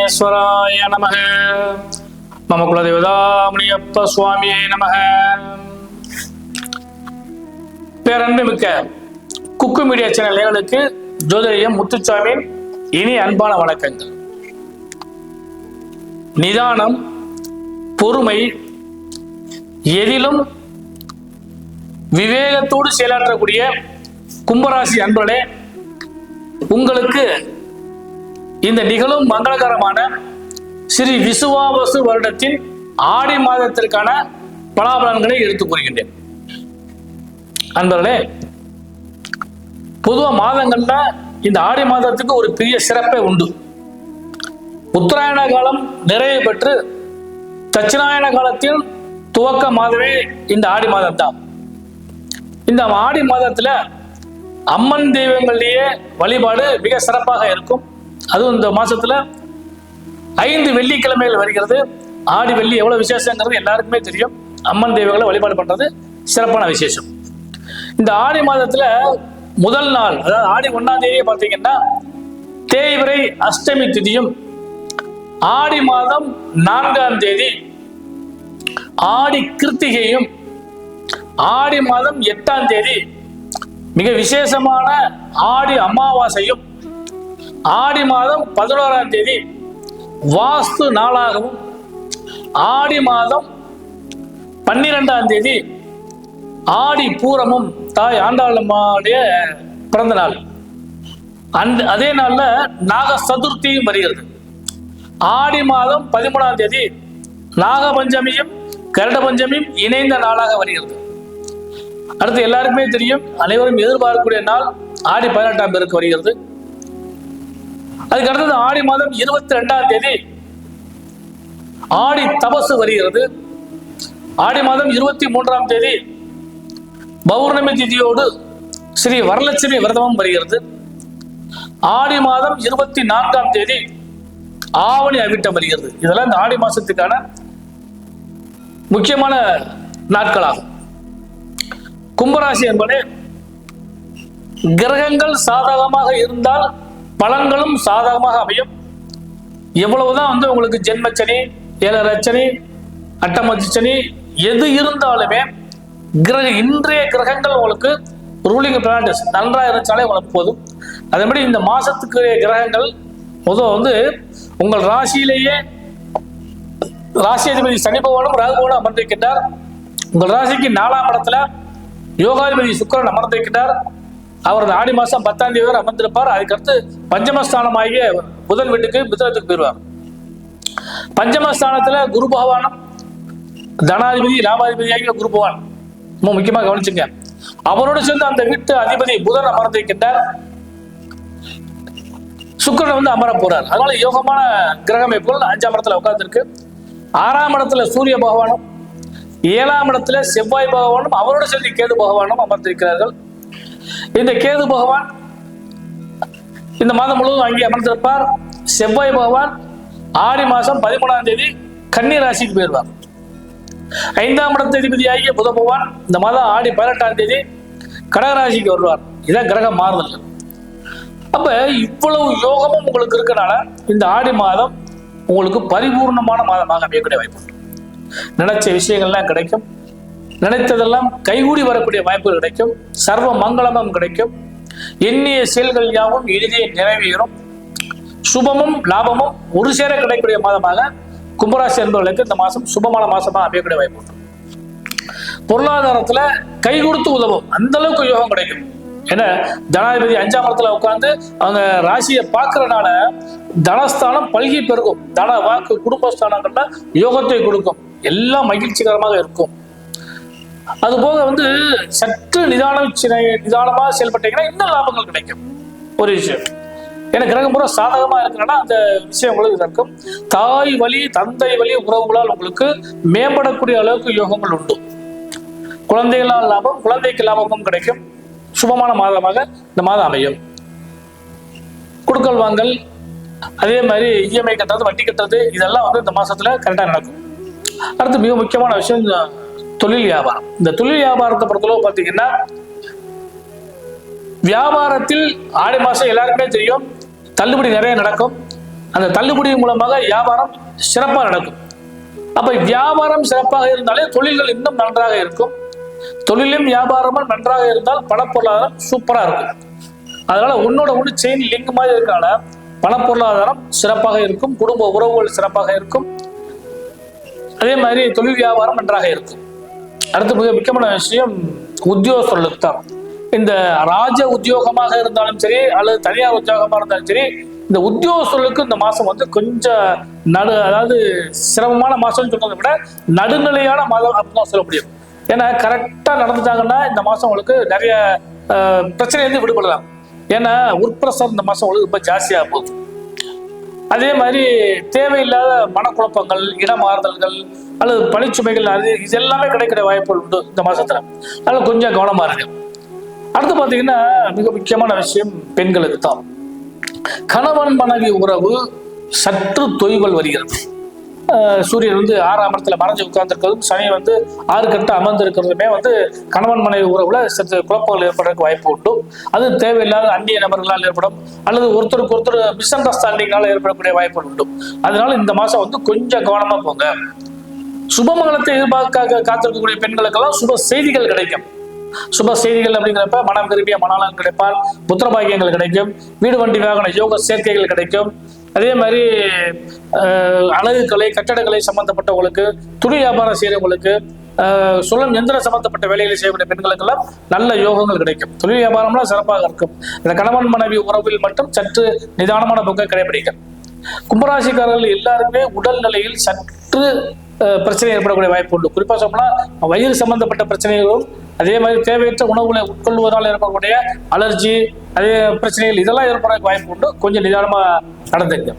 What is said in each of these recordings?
விக்னேஸ்வராய நமக. மம குலதேவதா முனியப்ப சுவாமியே நமக. பேரன்பு மிக்க குக்கு மீடியா சேனல் நேயர்களுக்கு ஜோதிடம் முத்துசாமியின் இனி அன்பான வணக்கங்கள். நிதானம், பொறுமை, எதிலும் விவேகத்தோடு செயலாற்றக்கூடிய கும்பராசி அன்பர்களே, உங்களுக்கு இந்த நிகழும் மங்களகரமான ஸ்ரீ விசுவாவசு வருடத்தின் ஆடி மாதத்திற்கான பலாபலன்களை எடுத்துக் கூறுகின்றேன். அன்பர்களே, பொதுவாக மாதங்கள்ல இந்த ஆடி மாதத்துக்கு ஒரு பெரிய சிறப்பே உண்டு. உத்தராயண காலம் நிறைவு பெற்று தட்சிணாயன காலத்தில் துவக்க மாதமே இந்த ஆடி மாதம் தான். இந்த ஆடி மாதத்துல அம்மன் தெய்வங்களிலேயே வழிபாடு மிக சிறப்பாக இருக்கும். அதுவும் இந்த மாசத்துல 5 வெள்ளிக்கிழமைகள் வருகிறது. ஆடி வெள்ளி எவ்வளவு விசேஷங்கிறது எல்லாருக்குமே தெரியும். அம்மன் தெய்வங்களை வழிபாடு பண்றது சிறப்பான விசேஷம். இந்த ஆடி மாதத்துல முதல் நாள், அதாவது ஆடி 1ஆம் தேதியை பார்த்தீங்கன்னா தேய்பிறை அஷ்டமி திதியும், ஆடி மாதம் 4ஆம் தேதி ஆடி கிருத்திகையும், ஆடி மாதம் 8ஆம் தேதி மிக விசேஷமான ஆடி அமாவாசையும், ஆடி மாதம் 11ஆம் தேதி வாஸ்து நாளாகவும், ஆடி மாதம் 12ஆம் தேதி ஆடி பூரமும் தாய் ஆண்டாளம்மாவுடைய பிறந்த நாள். அதே நாள்ல நாக சதுர்த்தியும் வருகிறது. ஆடி மாதம் 13ஆம் தேதி நாக பஞ்சமியும் கருட பஞ்சமியும் இணைந்த நாளாக வருகிறது. அடுத்து எல்லாருக்குமே தெரியும், அனைவரும் எதிர்பார்க்கக்கூடிய நாள் ஆடி 18ஆம் பேருக்கு வருகிறது. அதுக்கு அடுத்தது ஆடி மாதம் 22ஆம் தேதி ஆடி தபசு வருகிறது. ஆடி மாதம் 23ஆம் தேதி பௌர்ணமி திதியோடு ஸ்ரீ வரலட்சுமி விரதமும் வருகிறது. ஆடி மாதம் 24ஆம் தேதி ஆவணி அவிட்டம் வருகிறது. இதெல்லாம் இந்த ஆடி மாசத்துக்கான முக்கியமான நாட்களாகும். கும்பராசி என்பதே, கிரகங்கள் சாதகமாக இருந்தால் பலன்களும் சாதகமாக அமையும். எவ்வளவுதான் உங்களுக்கு ஜென்மச்சனி, ஏழரச்சனி, அட்டமச்சனி எது இருந்தாலுமே இன்றைய கிரகங்கள் உங்களுக்கு ரூலிங் பிளானட்ஸ் நன்றாக இருந்துச்சாலே உங்களுக்கு போதும். அதேபடி இந்த மாசத்துக்கு கிரகங்கள் முதல் உங்கள் ராசியிலேயே ராசி அதிபதி சனி பகவானும் ராகு பகவானும் அமர்ந்திருக்கின்றார். உங்கள் ராசிக்கு 4ஆம் இடத்துல யோகாதிபதி சுக்கிரன் அமர்ந்திருக்கின்றார். அவர் ஆடி மாசம் 10ஆம் தேதி வரை அமர்ந்திருப்பார். அதுக்கடுத்து பஞ்சமஸ்தானமாகிய புதன் வீட்டுக்கு மிதுனத்துக்கு போயிடுவார். பஞ்சமஸ்தானத்துல குரு பகவானும் தனாதிபதி லாபாதிபதியாகிய குரு பகவான் ரொம்ப முக்கியமாக கவனிச்சுங்க. அவரோடு சேர்ந்து அந்த வீட்டு அதிபதி புதன் அமர்ந்திருக்கின்றார். சுக்கிரன் அமர போறார். அதனால யோகமான கிரக அமைப்புகள் 5ஆம் இடத்துல உட்கார்ந்துருக்கு. 6ஆம் இடத்துல சூரிய பகவானும், 7ஆம் இடத்துல செவ்வாய் பகவானும், அவரோடு சேர்ந்து கேது பகவானும் அமர்ந்திருக்கிறார்கள். இந்த கேது பகவான் இந்த மாதம் முழுவதும் அங்கே அமர்ந்திருப்பார். செவ்வாய் பகவான் ஆடி மாசம் 13ஆம் தேதி கன்னி ராசிக்கு போயிடுவார். 5ஆம் இடத்த அதிபதியாகிய புத பகவான் இந்த மாதம் ஆடி 18ஆம் தேதி கடகராசிக்கு வருவார். இதான் கிரக மாறுதல். அப்ப இவ்வளவு யோகமும் உங்களுக்கு இருக்கனால இந்த ஆடி மாதம் உங்களுக்கு பரிபூர்ணமான மாதமாக அமையக்கூடிய வாய்ப்பு. நினைச்ச விஷயங்கள்லாம் கிடைக்கும், நினைத்ததெல்லாம் கைகூடி வரக்கூடிய வாய்ப்புகள் கிடைக்கும், சர்வ மங்களமும் கிடைக்கும், எண்ணிய செயல்கள் யாவும் எளிதே நிறைவேறும், சுபமும் லாபமும் ஒரு சேர கிடைக்கக்கூடிய மாதமாக கும்பராசி என்பவர்களுக்கு இந்த மாசம் சுபமான மாசமாக அமையக்கூடிய வாய்ப்பு உண்டு. பொருளாதாரத்துல கை கொடுத்து உதவும் அந்த அளவுக்கு யோகம் கிடைக்கும். ஏன்னா ஜனாதிபதி 5ஆம் இடத்துல உட்கார்ந்து அவங்க ராசியை பார்க்கறதுனால தனஸ்தானம் பல்கி பெருகும். தன வாக்கு குடும்பஸ்தானங்கள்ல யோகத்தை கொடுக்கும். எல்லாம் மகிழ்ச்சிகரமாக இருக்கும். அது போக சற்று நிதானமா செயல்பட்டீங்கன்னா இன்னும் லாபங்கள் கிடைக்கும். ஒரு விஷயம், ஏன்னா கிரகம் பூரா சாதகமா இருக்கிறனா அந்த விஷயம் உங்களுக்கு இருக்கும். தாய் வழி தந்தை வழி உறவுகளால் உங்களுக்கு மேம்படக்கூடிய அளவுக்கு யோகங்கள் உண்டு. குழந்தைகளால் லாபம், குழந்தைக்கு லாபமும் கிடைக்கும். சுபமான மாதமாக இந்த மாதம் அமையும். குடுக்கல் வாங்கல், அதே மாதிரி இஎம்ஐ கட்டுறது, வட்டி கட்டுறது, இதெல்லாம் இந்த மாசத்துல கரெக்டா நடக்கும். அடுத்து மிக முக்கியமான விஷயம் தொழில் வியாபாரம். இந்த தொழில் வியாபாரத்தை பொறுத்தளவு பார்த்தீங்கன்னா வியாபாரத்தில் ஆடி மாசம் எல்லாருக்குமே தெரியும் தள்ளுபடி நிறைய நடக்கும். அந்த தள்ளுபடி மூலமாக வியாபாரம் சிறப்பாக நடக்கும். அப்ப வியாபாரம் சிறப்பாக இருந்தாலே தொழில்கள் இன்னும் நன்றாக இருக்கும். தொழிலும் வியாபாரமும் நன்றாக இருந்தால் பணப்பொருளாதாரம் சூப்பரா இருக்கும். அதனால உன்னோட ஒன்று செயின் லிங்க் மாதிரி இருக்கனால பணப்பொருளாதாரம் சிறப்பாக இருக்கும், குடும்ப உறவுகள் சிறப்பாக இருக்கும், அதே மாதிரி தொழில் வியாபாரம் நன்றாக இருக்கும். அடுத்து மிக முக்கியமான விஷயம் உத்தியோகஸ்தர்களுக்கு தான். இந்த ராஜ உத்தியோகமாக இருந்தாலும் சரி அல்லது தனியார் உத்தியோகமாக இருந்தாலும் சரி, இந்த உத்தியோகஸ்தர்களுக்கு இந்த மாசம் வந்து கொஞ்சம் அதாவது சிரமமான மாசம்னு சொல்றதை விட நடுநிலையான மாதம் அப்படின்னு தான் சொல்ல முடியும். ஏன்னா கரெக்டா நடந்துட்டாங்கன்னா இந்த மாசம் உங்களுக்கு நிறைய பிரச்சனை வந்து விடுபடலாம். ஏன்னா உட்பிரசர் இந்த மாசம் உங்களுக்கு ரொம்ப ஜாஸ்தியாக போகுது. அதே மாதிரி தேவையில்லாத மனக்குழப்பங்கள், இடமாறுதல்கள் அல்லது பணிச்சுமைகள் அது இது எல்லாமே கிடைக்கிற வாய்ப்புகள் உண்டு இந்த மாசத்துல. அதனால கொஞ்சம் கவனமா இருக்கு. அடுத்து பாத்தீங்கன்னா மிக முக்கியமான விஷயம் பெண்களுக்கு தான். கணவன் மனைவி உறவு சற்று தொய்வல் வருகிறது. சூரியன் வந்து 6ஆம் இடத்துல மறைஞ்சு உட்கார்ந்துருக்கிறதும் சனி வந்து 6 கட்ட அமர்ந்திருக்கிறதுமே வந்து கணவன் மனைவி உறவுல சற்று குழப்பங்கள் ஏற்படுறதுக்கு வாய்ப்பு உண்டு. அது தேவையில்லாத அந்நிய நபர்களால் ஏற்படும் அல்லது ஒருத்தருக்கு ஒருத்தர் மிஸ் அண்டர்ஸ்டாண்டிங்கால ஏற்படக்கூடிய வாய்ப்புகள் உண்டு. அதனால இந்த மாசம் வந்து கொஞ்சம் கவனமா போங்க. சுபமங்கலத்தை எதிர்பார்க்க காத்திருக்கக்கூடிய பெண்களுக்கெல்லாம் சுப செய்திகள் கிடைக்கும். சுப செய்திகள் அப்படிங்கிறப்ப மனம் விரும்பிய மணாளன் கிடைப்பால், புத்திரபாகியங்கள் கிடைக்கும், வீடு வண்டி வாகன யோக சேர்க்கைகள் கிடைக்கும். அதே மாதிரி அழகுக்கலை கட்டடக்கலை சம்பந்தப்பட்டவங்களுக்கு, துணி வியாபாரம் செய்யறவங்களுக்கு, சுழல் எந்திர சம்பந்தப்பட்ட வேலைகளை செய்யக்கூடிய பெண்களுக்கெல்லாம் நல்ல யோகங்கள் கிடைக்கும். தொழில் வியாபாரம்லாம் சிறப்பாக இருக்கும். இந்த கணவன் மனைவி உறவில் மட்டும் சற்று நிதானமான போக்கை கடைபிடிக்கும். கும்பராசிக்காரர்கள் எல்லாருமே உடல் நிலையில் சற்று பிரச்சனை ஏற்படக்கூடிய வாய்ப்பு உண்டு. குறிப்பா சொன்னா வயிறு சம்பந்தப்பட்ட பிரச்சனைகளும், அதே மாதிரி தேவையற்ற உணவுகளை உட்கொள்வதால் ஏற்படக்கூடிய அலர்ஜி, அதே பிரச்சனைகள் இதெல்லாம் ஏற்பட வாய்ப்பு உண்டு. கொஞ்சம் நிதானமா நடந்துங்க.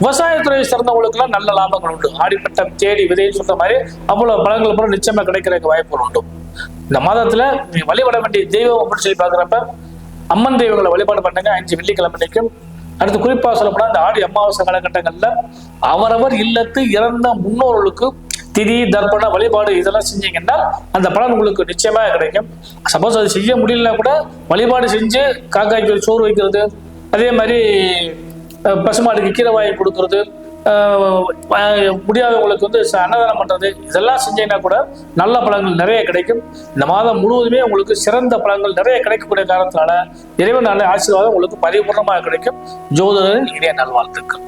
விவசாயத்துறையை சார்ந்தவங்களுக்கு எல்லாம் நல்ல லாபங்கள் உண்டு. ஆடிப்பட்டம் தேடி விதைன்னு சொல்ற மாதிரி அவ்வளவு பலன்கள் கூட நிச்சயமா கிடைக்கிறதுக்கு வாய்ப்புகள் உண்டு. இந்த மாதத்துல நீங்க வழிபட வேண்டிய தெய்வம் அப்படின்னு சொல்லி பாக்குறப்ப அம்மன் தெய்வங்களை வழிபாடு பண்ணுங்க 5 வெள்ளிக்கிழமைக்கும். அடுத்து குறிப்பா சொல்லப்போனா இந்த ஆடி அமாவாசை காலகட்டங்கள்ல அவரவர் இல்லத்து இறந்த முன்னோர்களுக்கு திதி தர்ப்பண வழிபாடு இதெல்லாம் செஞ்சீங்கன்னா அந்த பலன் உங்களுக்கு நிச்சயமா கிடைக்கும். சப்போஸ் அது செய்ய முடியலன்னா கூட வழிபாடு செஞ்சு காக்காய்க்கு சோறு வைக்கிறது, அதே மாதிரி பசுமாடுக்கு கீரை வாங்கி கொடுக்கறது, முடியாதவங்களுக்கு வந்து அன்னதானம் பண்றது, இதெல்லாம் செஞ்சீங்கன்னா கூட நல்ல பலன்கள் நிறைய கிடைக்கும். இந்த மாதம் முழுவதுமே உங்களுக்கு சிறந்த பலன்கள் நிறைய கிடைக்கக்கூடிய காரணத்தினால இறைவன் நல்ல ஆசீர்வாதம் உங்களுக்கு பரிபூர்ணமாக கிடைக்கும். ஜோதிடரின் இனிய நல்வாழ்த்துக்கள்.